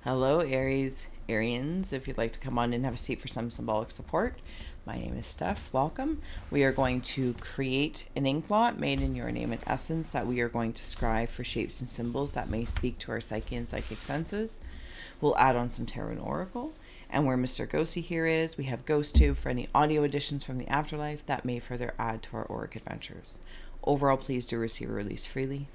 Hello, Aries, Arians. If you'd like to come on and have a seat for some symbolic support, my name is Steph. Welcome. We are going to create an ink blot made in your name and essence that we are going to scribe for shapes and symbols that may speak to our psyche and psychic senses. We'll add on some tarot and oracle. And where Mr. Ghosty here is, we have GhostTube for any audio additions from the afterlife that may further add to our auric adventures. Overall, please do receive a release freely.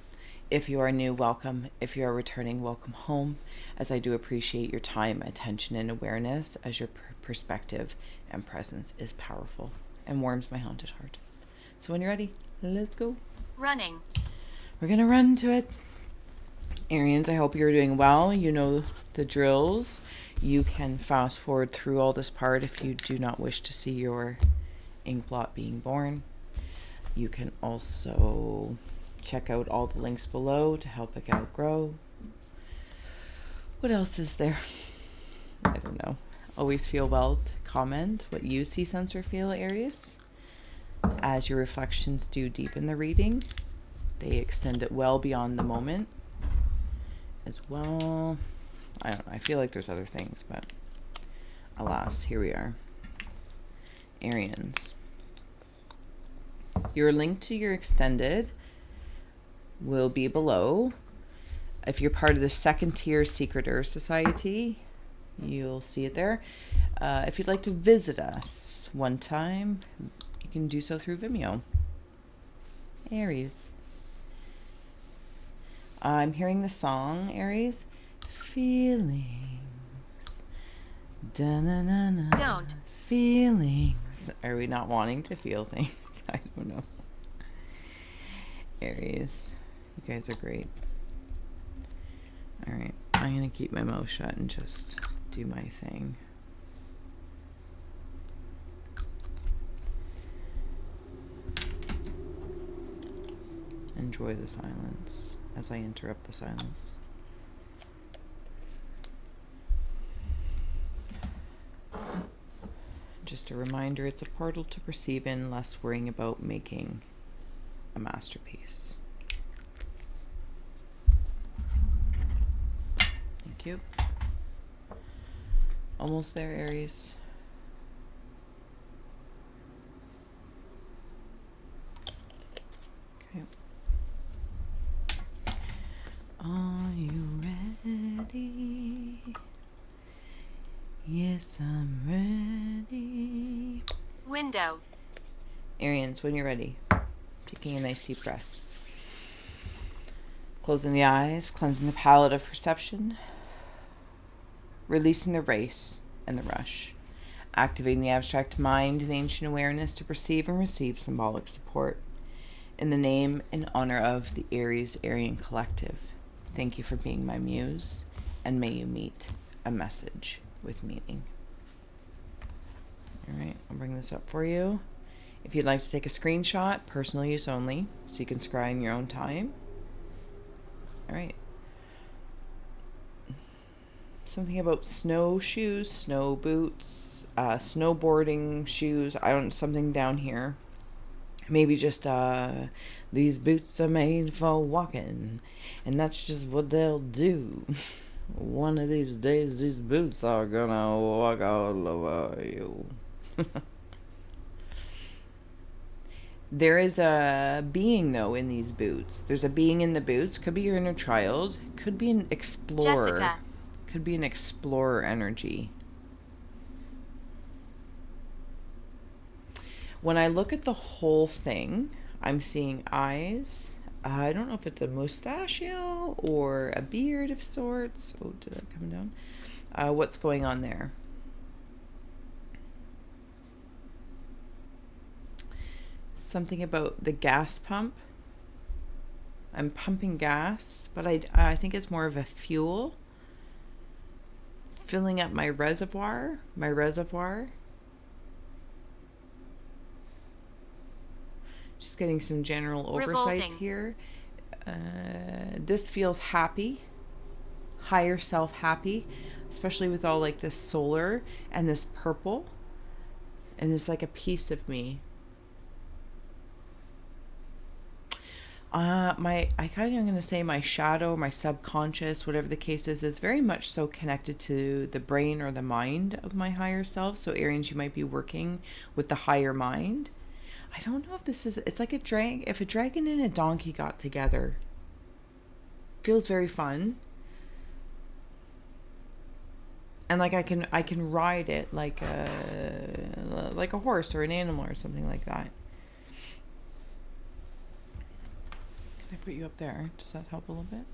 If you are new, welcome. If you are returning, welcome home, as I do appreciate your time, attention, and awareness, as your perspective and presence is powerful and warms my haunted heart. So when you're ready, let's go. Running. We're going to run to it. Arians, I hope you're doing well. You know the drills. You can fast forward through all this part if you do not wish to see your ink blot being born. You can also check out all the links below to help it outgrow. What else is there? I don't know. Always feel well to comment what you see, sense, or feel, Aries. As your reflections do deepen the reading, they extend it well beyond the moment as well. I don't know. I feel like there's other things, but alas, here we are. Arians. Your link to your extended will be below. If you're part of the second tier Secret Earth Society, you'll see it there. If you'd like to visit us one time, you can do so through Vimeo. Aries. I'm hearing the song, Aries. Feelings. Da-na-na-na. Don't. Feelings. Are we not wanting to feel things? I don't know. Aries. You guys are great. All right. I'm going to keep my mouth shut and just do my thing. Enjoy the silence as I interrupt the silence. Just a reminder, it's a portal to perceive in, less worrying about making a masterpiece. Thank you. Almost there, Aries. Okay. Are you ready? Yes, I'm ready. Window. Arians, when you're ready, taking a nice deep breath. Closing the eyes, cleansing the palette of perception, releasing the race and the rush, activating the abstract mind and ancient awareness to perceive and receive symbolic support. In the name and honor of the Aries Aryan Collective, thank you for being my muse, and may you meet a message with meaning. All right, I'll bring this up for you. If you'd like to take a screenshot, personal use only, so you can scry in your own time. All right. Something about snowshoes, snow boots, snowboarding shoes. Something down here. Maybe just these boots are made for walking, and that's just what they'll do. One of these days, these boots are gonna walk all over you. There is a being, though, in these boots. There's a being in the boots. Could be your inner child. Could be an explorer. Jessica. Could be an explorer energy. When I look at the whole thing, I'm seeing eyes. I don't know if it's a mustachio or a beard of sorts. Oh, did that come down? What's going on there? Something about the gas pump. I'm pumping gas, but I think it's more of a fuel. Filling up my reservoir. Just getting some general oversights here. This feels happy. Higher self happy. Especially with all like this solar and this purple. And it's like a piece of me. I kind of am going to say my shadow, my subconscious, whatever the case is very much so connected to the brain or the mind of my higher self. So Aries, you might be working with the higher mind. I don't know if this is, it's like if a dragon and a donkey got together. Feels very fun. And like I can ride it like a horse or an animal or something like that. Can I put you up there? Does that help a little bit?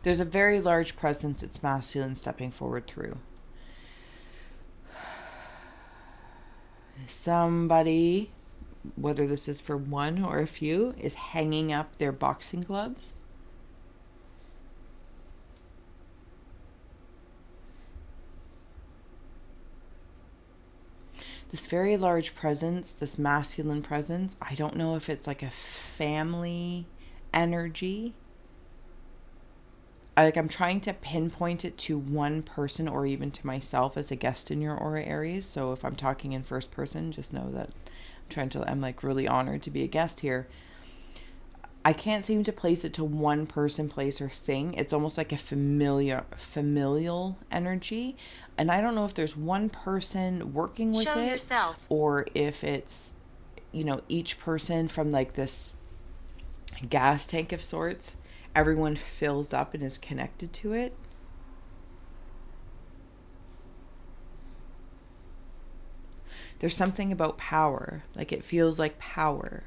There's a very large presence it's masculine stepping forward through. Somebody, whether this is for one or a few, is hanging up their boxing gloves. This very large presence, this masculine presence, I don't know if it's like a family energy. I'm trying to pinpoint it to one person or even to myself as a guest in your aura, Aries. So if I'm talking in first person, just know that I'm like really honored to be a guest here. I can't seem to place it to one person, place, or thing. It's almost like a familial energy. And I don't know if there's one person working with it yourself. Or if it's, each person from like this gas tank of sorts. Everyone fills up and is connected to it. There's something about power. Like it feels like power.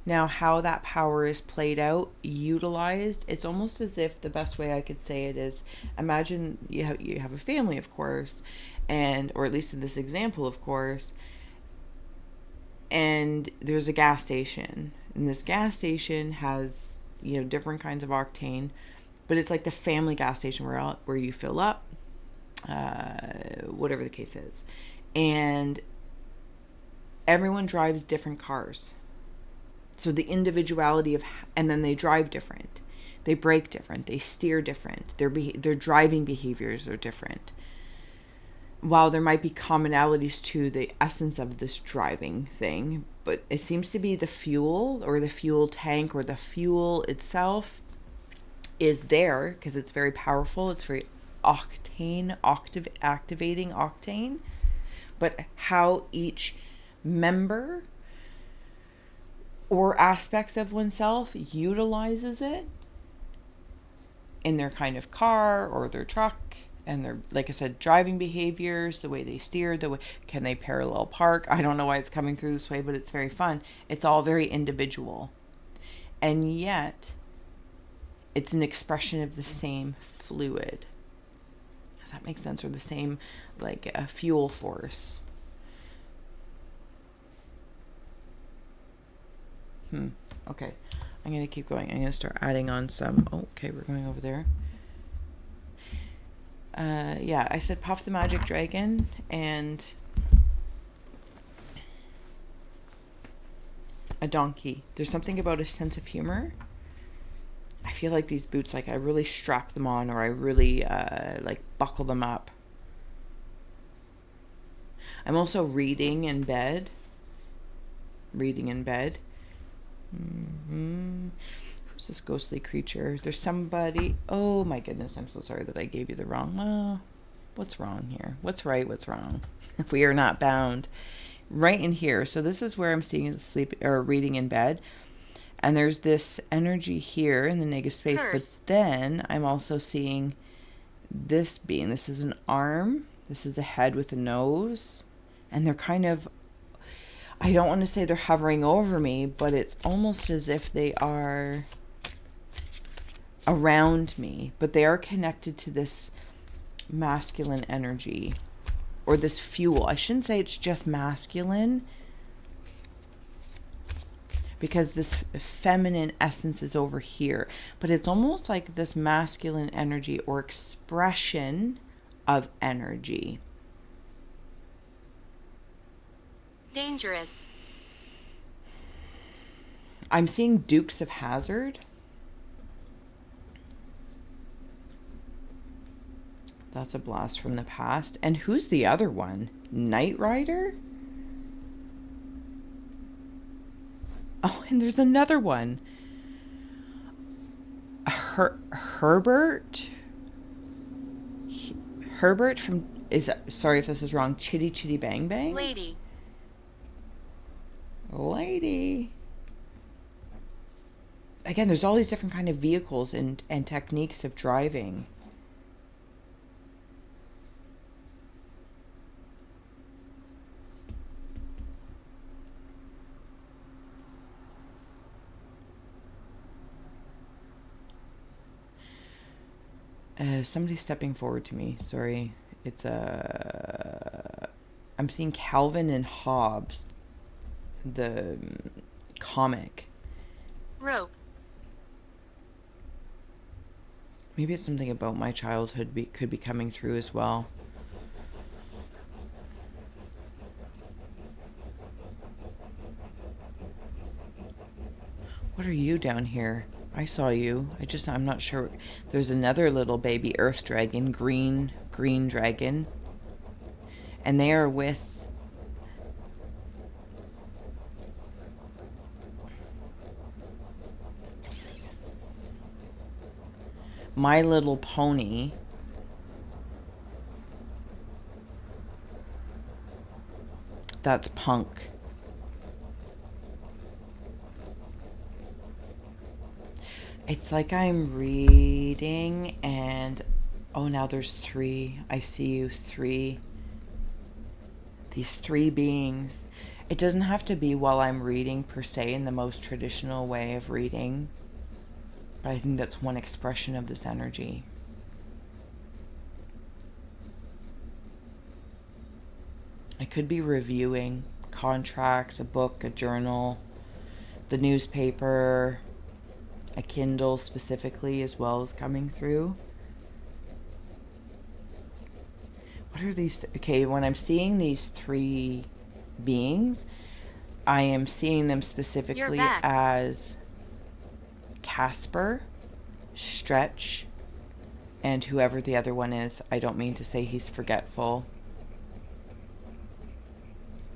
Now, how that power is played out, utilized, it's almost as if the best way I could say it is, imagine you have a family, of course, or at least in this example, of course, and there's a gas station. And this gas station has, different kinds of octane, but it's like the family gas station where you fill up, whatever the case is. And everyone drives different cars. So the individuality and then they drive different. They brake different. They steer different. Their driving behaviors are different. While there might be commonalities to the essence of this driving thing, but it seems to be the fuel or the fuel tank or the fuel itself is there because it's very powerful. It's very activating octane. But how each member or aspects of oneself utilizes it in their kind of car or their truck and their, like I said, driving behaviors, the way they steer, can they parallel park? I don't know why it's coming through this way, but it's very fun. It's all very individual. And yet, it's an expression of the same fluid. Does that make sense? Or the same, like a fuel force. Okay. I'm going to keep going. I'm going to start adding on some. Oh, okay, we're going over there. Yeah, I said Puff the Magic Dragon and a donkey. There's something about a sense of humor. I feel like these boots, like I really strap them on or I really like buckle them up. I'm also reading in bed. Who's this ghostly creature? There's somebody. Oh my goodness, I'm so sorry that I gave you the wrong. What's wrong here? What's right? What's wrong? We are not bound. Right in here. So this is where I'm seeing sleep or reading in bed. And there's this energy here in the negative space. Curse. But then I'm also seeing this being. This is an arm. This is a head with a nose. And they're kind of, I don't want to say they're hovering over me, but it's almost as if they are around me. But they are connected to this masculine energy or this fuel. I shouldn't say it's just masculine because this feminine essence is over here. But it's almost like this masculine energy or expression of energy. Dangerous. I'm seeing Dukes of Hazzard. That's a blast from the past. And who's the other one? Knight Rider? Oh, and there's another one. Herbert? Herbert from, sorry if this is wrong, Chitty Chitty Bang Bang? Lady. Lady. Again, there's all these different kind of vehicles and techniques of driving. Somebody's stepping forward to me. Sorry. It's I'm seeing Calvin and Hobbes, the comic. Rope. Maybe it's something about my childhood could be coming through as well. What are you down here? I saw you. I'm not sure. There's another little baby earth dragon, green dragon. And they are with My Little Pony. That's Punk. It's like I'm reading and, oh, now there's 3. I see you, 3. These 3 beings. It doesn't have to be while I'm reading per se in the most traditional way of reading, but I think that's one expression of this energy. I could be reviewing contracts, a book, a journal, the newspaper, a Kindle specifically as well as coming through. What are these? Okay, when I'm seeing these 3 beings, I am seeing them specifically as Casper, Stretch, and whoever the other one is. I don't mean to say he's forgetful.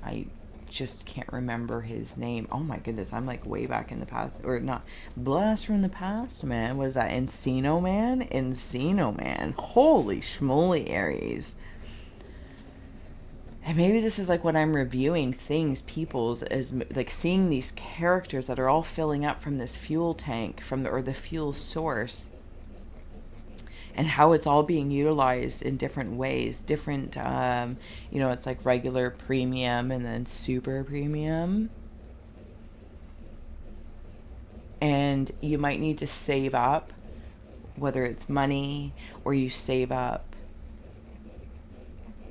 I just can't remember his name. Oh my goodness, I'm like way back in the past. Or not. Blast from the past, man. What is that? Encino Man. Holy schmoly, Aries. And maybe this is like when I'm reviewing things, people's, as like seeing these characters that are all filling up from this fuel tank, or the fuel source, and how it's all being utilized in different ways. Different, it's like regular, premium, and then super premium. And you might need to save up, whether it's money or you save up.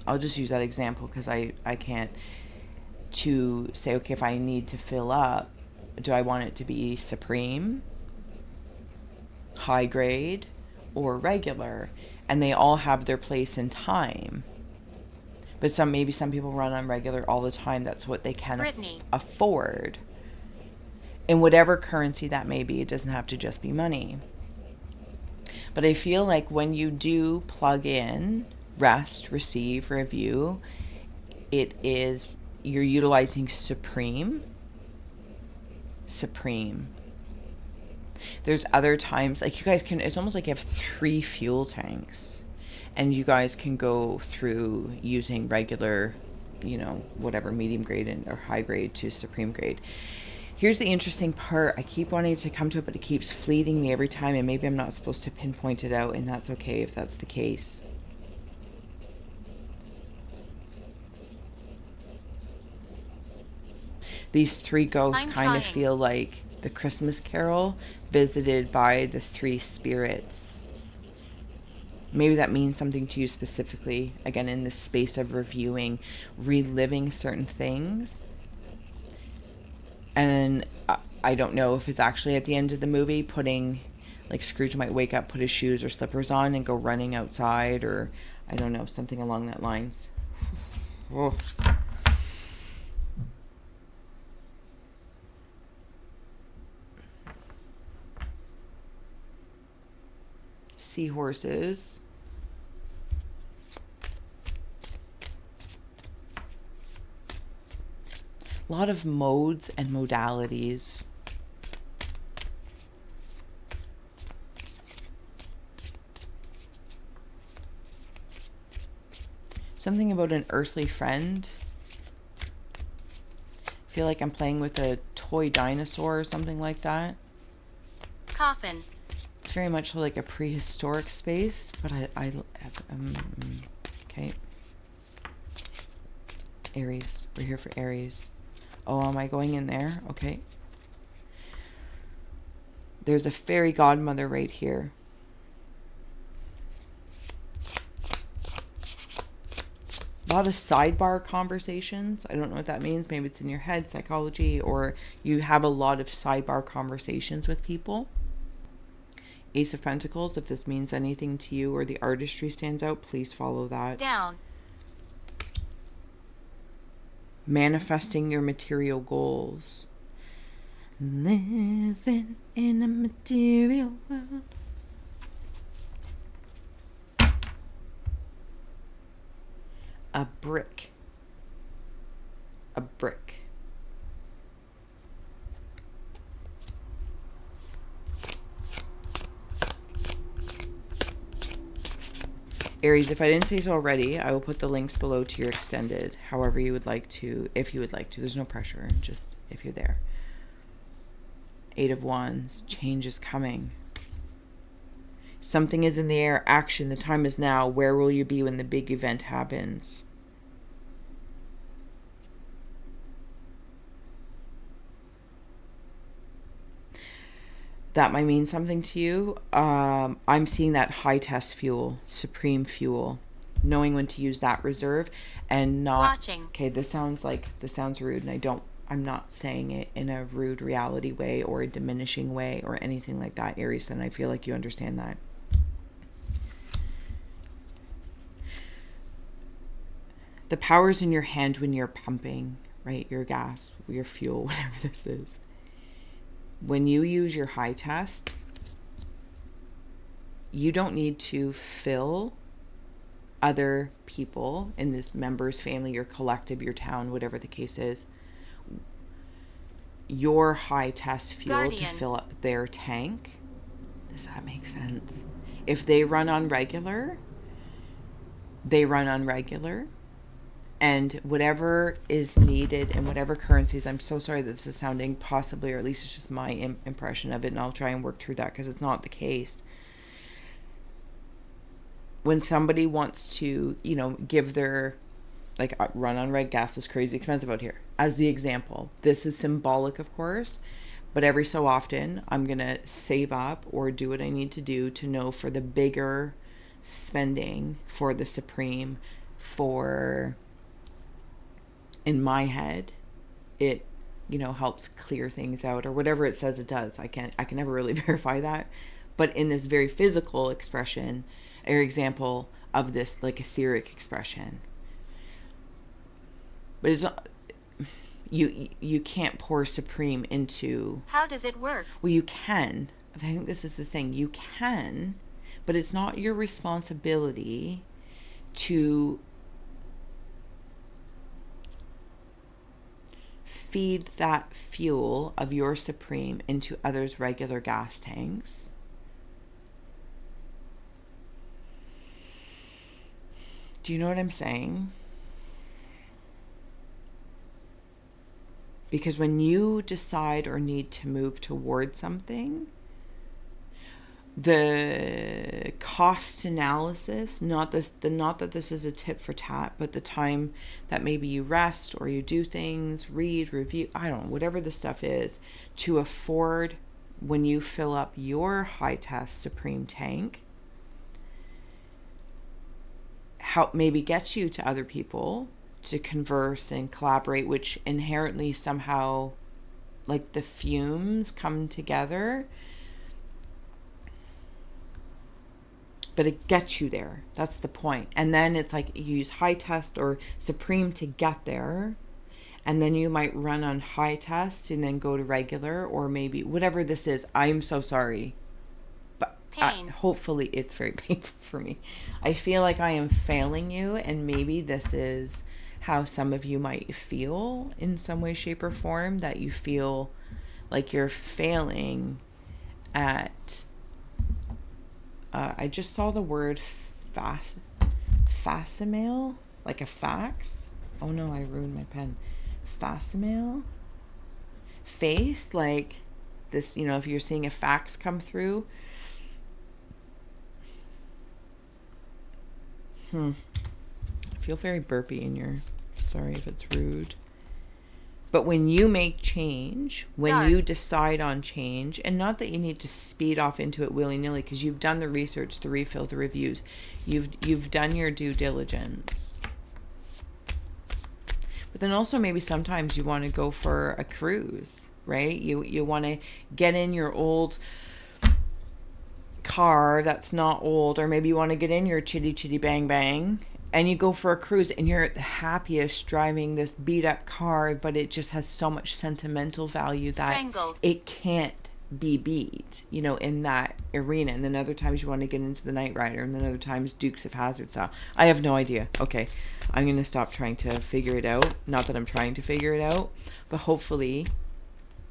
I'll just use that example because I can't, to say, okay, if I need to fill up, do I want it to be supreme, high grade, or regular? And they all have their place in time. But maybe some people run on regular all the time. That's what they can afford. In whatever currency that may be. It doesn't have to just be money. But I feel like when you do plug in rest, receive, review, you're utilizing supreme. There's other times, like you guys can, it's almost like you have 3 fuel tanks and you guys can go through using regular, whatever, medium grade or high grade to supreme grade. Here's the interesting part. I keep wanting to come to it, but it keeps fleeting me every time, and maybe I'm not supposed to pinpoint it out, and that's okay if that's the case. These 3 ghosts kind of feel like the Christmas Carol visited by the 3 spirits. Maybe that means something to you specifically, again, in this space of reviewing, reliving certain things. And I don't know if it's actually at the end of the movie, putting, like Scrooge might wake up, put his shoes or slippers on and go running outside, or I don't know, something along that lines. Oh. Seahorses. A lot of modes and modalities. Something about an earthly friend. I feel like I'm playing with a toy dinosaur or something like that. Coffin. It's very much like a prehistoric space, but okay. Aries. We're here for Aries. Oh, am I going in there? Okay. There's a fairy godmother right here. A lot of sidebar conversations. I don't know what that means. Maybe it's in your head, psychology, or you have a lot of sidebar conversations with people. Ace of Pentacles, if this means anything to you or the artistry stands out, please follow that. Down. Manifesting your material goals. Living in a material world. A brick. A brick. Aries, if I didn't say so already, I will put the links below to your extended, however you would like to, if you would like to. There's no pressure, just if you're there. 8 of Wands, change is coming. Something is in the air, action, the time is now. Where will you be when the big event happens? That might mean something to you. I'm seeing that high test fuel, supreme fuel, knowing when to use that reserve and not Watching. Okay, this sounds rude, and I'm not saying it in a rude reality way or a diminishing way or anything like that, Aries, and I feel like you understand that. The power's in your hand when you're pumping, right? Your gas, your fuel, whatever this is. When you use your high test, you don't need to fill other people in this member's family, your collective, your town, whatever the case is, your high test fuel Guardian. to fill up their tank. Does that make sense? If they run on regular, they run on regular. And whatever is needed in whatever currencies, I'm so sorry that this is sounding possibly, or at least it's just my impression of it, and I'll try and work through that because it's not the case. When somebody wants to, give their, run on red gas is crazy expensive out here, as the example. This is symbolic, of course, but every so often I'm going to save up or do what I need to do to know for the bigger spending, for the supreme, for... In my head, it, helps clear things out or whatever it says it does. I can never really verify that. But in this very physical expression or example of this etheric expression. But it's not, you can't pour supreme into... How does it work? Well, you can. I think this is the thing. You can, but it's not your responsibility to... feed that fuel of your supreme into others' regular gas tanks. Do you know what I'm saying? Because when you decide or need to move towards something, the cost analysis, not that this is a tip for tat, but the time that maybe you rest or you do things, read, review, I don't know, whatever the stuff is, to afford when you fill up your high test supreme tank, how maybe gets you to other people to converse and collaborate, which inherently somehow the fumes come together. But it gets you there. That's the point. And then it's you use high test or supreme to get there. And then you might run on high test and then go to regular, or maybe whatever this is. I'm so sorry. But hopefully it's very painful for me. I feel like I am failing you, and maybe this is how some of you might feel in some way, shape, or form, that you feel like you're failing at, I just saw the word facsimile, like a fax. Oh no, I ruined my pen. Facsimile? Face, like this, if you're seeing a fax come through. I feel very burpy in your, sorry if it's rude. But when you make change, when you decide on change, and not that you need to speed off into it willy-nilly, because you've done the research, the refill, the reviews, you've done your due diligence. But then also maybe sometimes you want to go for a cruise, right? You want to get in your old car that's not old, or maybe you want to get in your chitty chitty bang bang, and you go for a cruise, and you're the happiest driving this beat up car, but it just has so much sentimental value that it can't be beat, in that arena. And then other times you want to get into the Night Rider, and then other times Dukes of Hazzard style. I have no idea. Okay, I'm going to stop trying to figure it out. Not that I'm trying to figure it out, but hopefully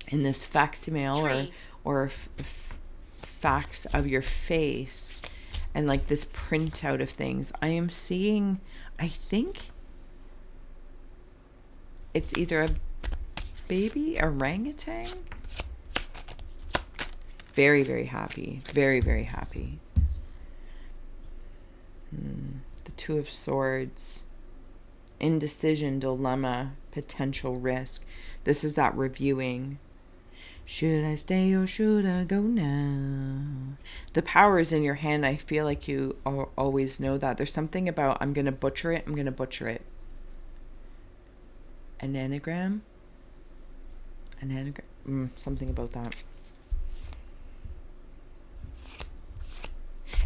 in this facsimile or fax of your face, and like this printout of things, I am seeing, I think it's either a baby orangutan. Very, very happy. Very, very happy. The Two of Swords. Indecision, dilemma, potential risk. This is that reviewing. Should I stay or should I go now? The power is in your hand. I feel like you always know that. There's something about, I'm going to butcher it. An anagram? Something about that.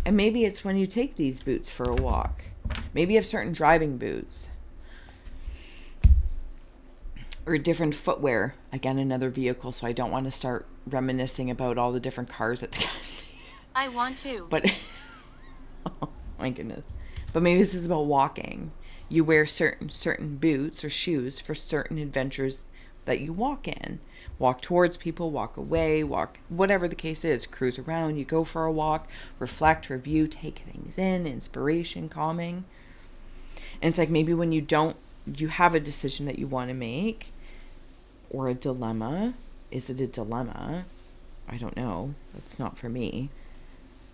And maybe it's when you take these boots for a walk. Maybe you have certain driving boots. Or different footwear. Again, another vehicle, so I don't want to start reminiscing about all the different cars at the gas station. I want to. But, oh my goodness. But maybe this is about walking. You wear certain boots or shoes for certain adventures that you walk in. Walk towards people, walk away, walk, whatever the case is. Cruise around, you go for a walk, reflect, review, take things in, inspiration, calming. And it's like maybe when you have a decision that you want to make, or a dilemma. Is it a dilemma? I don't know. That's not for me.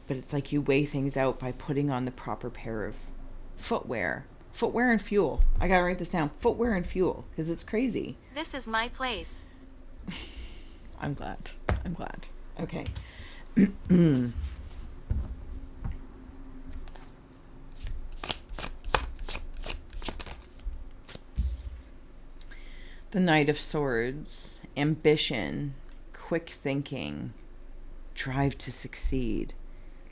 But it's like you weigh things out by putting on the proper pair of footwear. Footwear and fuel. I gotta write this down. Footwear and fuel. Because it's crazy. This is my place. I'm glad. Okay. The Knight of Swords, ambition, quick thinking, drive to succeed.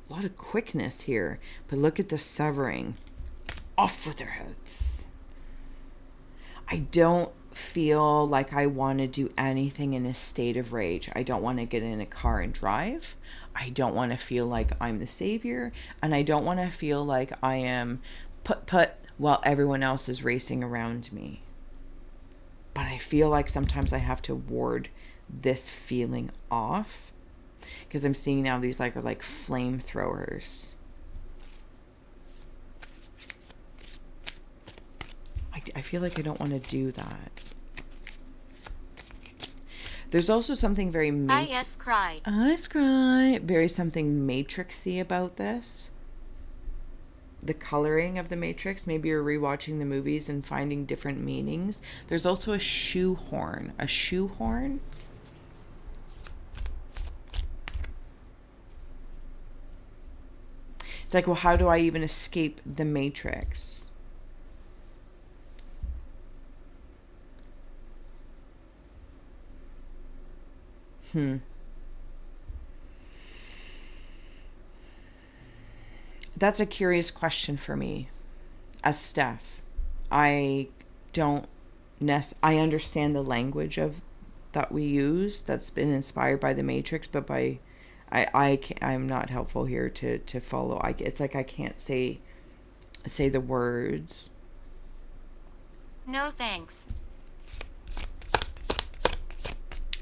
A lot of quickness here, but look at the severing. Off with their heads. I don't feel like I want to do anything in a state of rage. I don't want to get in a car and drive. I don't want to feel like I'm the savior, and I don't want to feel like I am put while everyone else is racing around me. But I feel like sometimes I have to ward this feeling off, because I'm seeing now these are like flamethrowers. I feel like I don't want to do that. There's also something very very something matrixy about this. The coloring of the matrix. Maybe you're rewatching the movies and finding different meanings. There's also a shoehorn. A shoehorn. It's like, well, how do I even escape the matrix? That's a curious question for me as Steph. I understand the language that we use that's been inspired by the Matrix, but I'm not helpful here to follow. It's like I can't say the words. No thanks.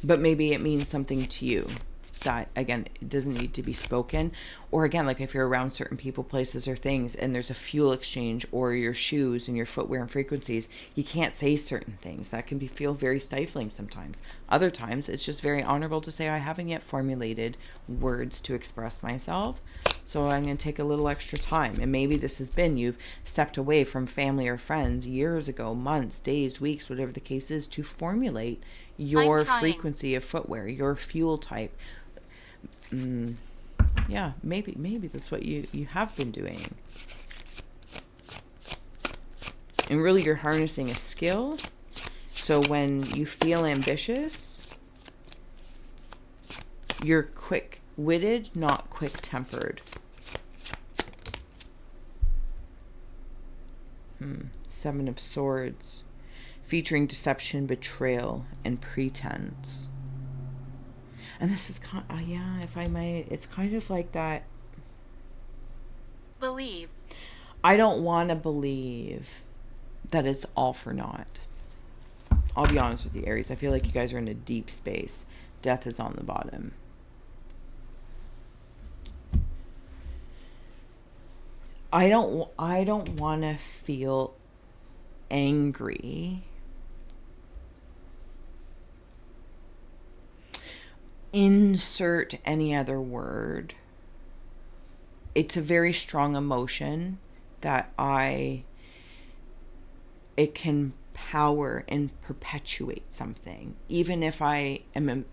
But maybe it means something to you that, again, it doesn't need to be spoken. Or again, like if you're around certain people, places, or things, and there's a fuel exchange, or your shoes and your footwear and frequencies, you can't say certain things. That can feel very stifling sometimes. Other times, it's just very honorable to say, I haven't yet formulated words to express myself, so I'm going to take a little extra time. And maybe this has been, you've stepped away from family or friends years ago, months, days, weeks, whatever the case is, to formulate your frequency of footwear, your fuel type. Yeah, maybe that's what you have been doing. And really, you're harnessing a skill. So when you feel ambitious, you're quick-witted, not quick-tempered. Seven of Swords, featuring deception, betrayal, and pretense. And this is kind of, yeah, if I might, it's kind of like that. Believe. I don't want to believe that it's all for naught. I'll be honest with you, Aries. I feel like you guys are in a deep space. Death is on the bottom. I don't want to feel angry. Insert any other word. It's a very strong emotion that it can power and perpetuate something. Even if I am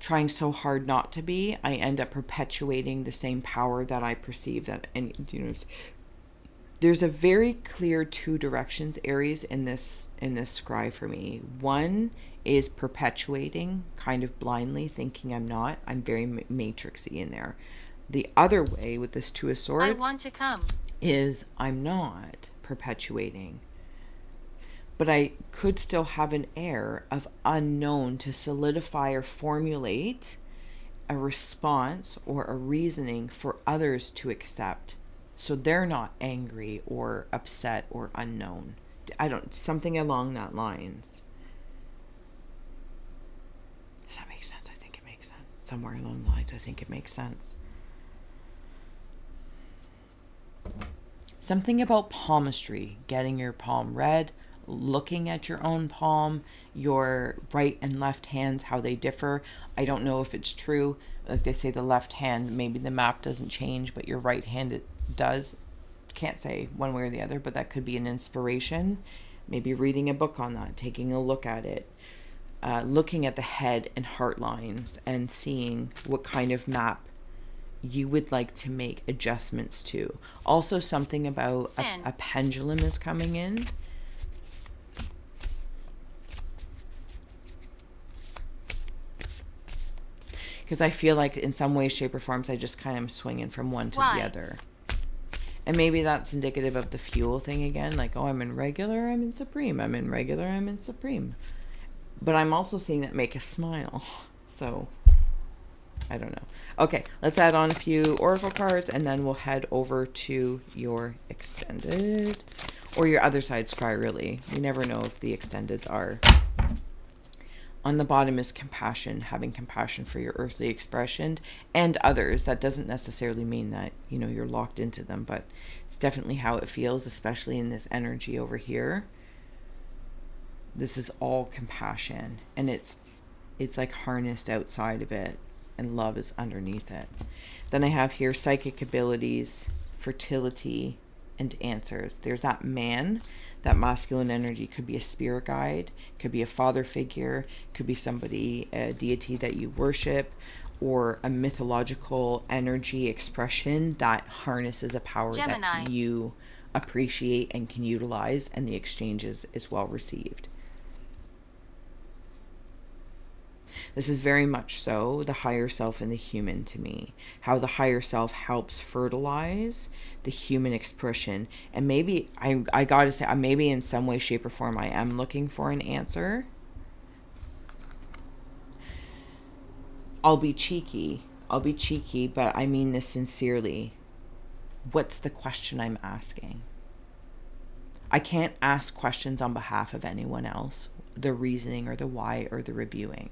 trying so hard not to be, I end up perpetuating the same power that I perceive that. And there's a very clear two directions, Aries, in this scry for me. One is perpetuating, kind of blindly, thinking I'm not. I'm very matrixy in there. The other way with this Two of Swords, I want to come, is I'm not perpetuating. But I could still have an air of unknown to solidify or formulate a response or a reasoning for others to accept, so they're not angry or upset or unknown. Something along that lines. Does that make sense? I think it makes sense. Somewhere along the lines, I think it makes sense. Something about palmistry, getting your palm read, looking at your own palm, your right and left hands, how they differ. I don't know if it's true. Like they say, the left hand, maybe the map doesn't change, but your right hand, it does. Can't say one way or the other, but that could be an inspiration. Maybe reading a book on that, taking a look at it, looking at the head and heart lines and seeing what kind of map you would like to make adjustments to. Also, something about a pendulum is coming in. Because I feel like in some ways, shape, or forms, I just kind of swinging from one to the other. And maybe that's indicative of the fuel thing again. Like, oh, I'm in regular, I'm in supreme. I'm in regular, I'm in supreme. But I'm also seeing that make us smile. So, I don't know. Okay, let's add on a few oracle cards, and then we'll head over to your extended. Or your other side scry, really. You never know if the extendeds are. On the bottom is compassion, having compassion for your earthly expression and others. That doesn't necessarily mean that, you're locked into them, but it's definitely how it feels, especially in this energy over here. This is all compassion, and it's like harnessed outside of it, and love is underneath it. Then I have here psychic abilities, fertility, and answers. There's that man. That masculine energy could be a spirit guide, could be a father figure, could be somebody, a deity that you worship, or a mythological energy expression that harnesses a power Gemini. that you appreciate and can utilize, and the exchange is well received. This is very much so the higher self and the human to me. How the higher self helps fertilize the human expression. And maybe, I gotta say, maybe in some way, shape, or form, I am looking for an answer. I'll be cheeky, but I mean this sincerely. What's the question I'm asking? I can't ask questions on behalf of anyone else, the reasoning or the why or the reviewing.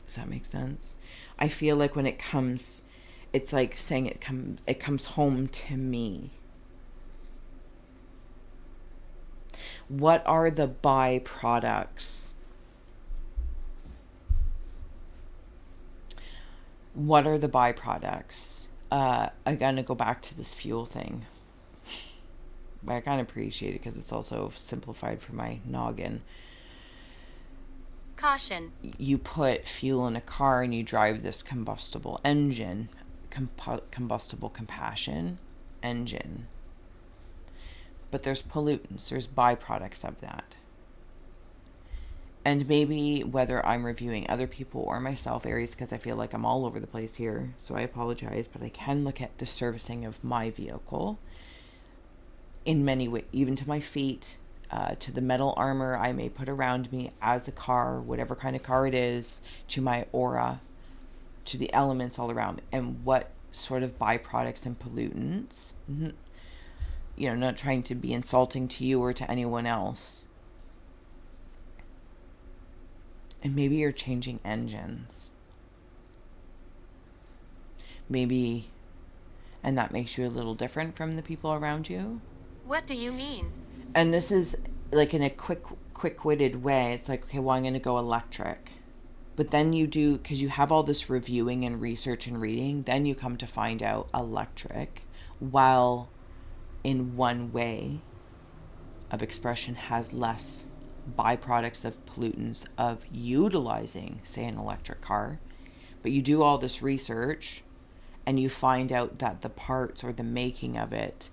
Does that make sense? I feel like when it comes, it's like saying it comes home to me. What are the byproducts? What are the byproducts? I'm gonna go back to this fuel thing. But I kind of appreciate it because it's also simplified for my noggin. Caution. You put fuel in a car and you drive this combustible engine, combustible compassion engine. But there's pollutants, there's byproducts of that. And maybe whether I'm reviewing other people or myself, Aries, because I feel like I'm all over the place here, so I apologize, but I can look at the servicing of my vehicle in many ways, even to my feet, to the metal armor I may put around me as a car, whatever kind of car it is, to my aura, to the elements all around me, and what sort of byproducts and pollutants. You know, not trying to be insulting to you or to anyone else. And maybe you're changing engines. Maybe, and that makes you a little different from the people around you. What do you mean? And this is like in a quick-witted way. It's like, okay, well, I'm going to go electric. But then you do, because you have all this reviewing and research and reading, then you come to find out electric, while in one way of expression has less byproducts of pollutants of utilizing, say, an electric car. But you do all this research and you find out that the parts or the making of it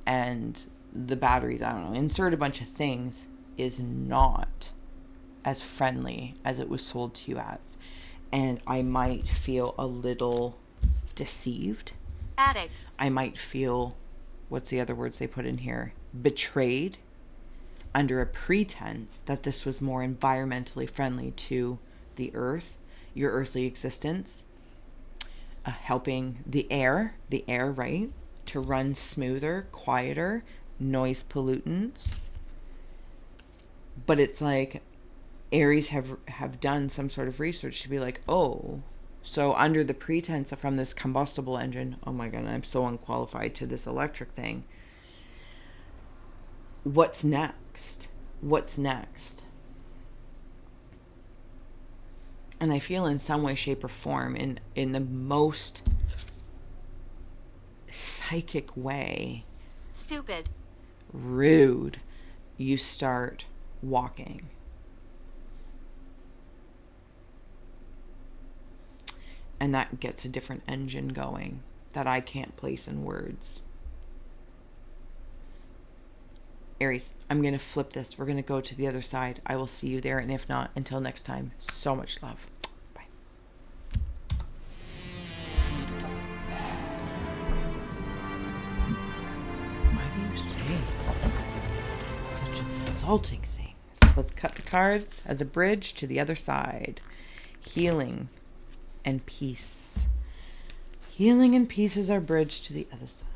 and the batteries, I don't know, insert a bunch of things, is not as friendly as it was sold to you as. And I might feel a little deceived. Addict. I might feel, what's the other words they put in here? Betrayed, under a pretense that this was more environmentally friendly to the earth, your earthly existence, helping the air, right, to run smoother, quieter, noise pollutants. But it's like Aries have done some sort of research to be like, oh, so under the pretense of from this combustible engine, oh my God, I'm so unqualified to this electric thing. What's next? What's next? And I feel in some way, shape, or form, in the most psychic way, Stupid. rude, you start walking. And that gets a different engine going that I can't place in words. Aries, I'm going to flip this. We're going to go to the other side. I will see you there. And if not, until next time, so much love. Bye. Why do you say such insulting things? Let's cut the cards as a bridge to the other side. Healing and peace. Healing and peace is our bridge to the other side.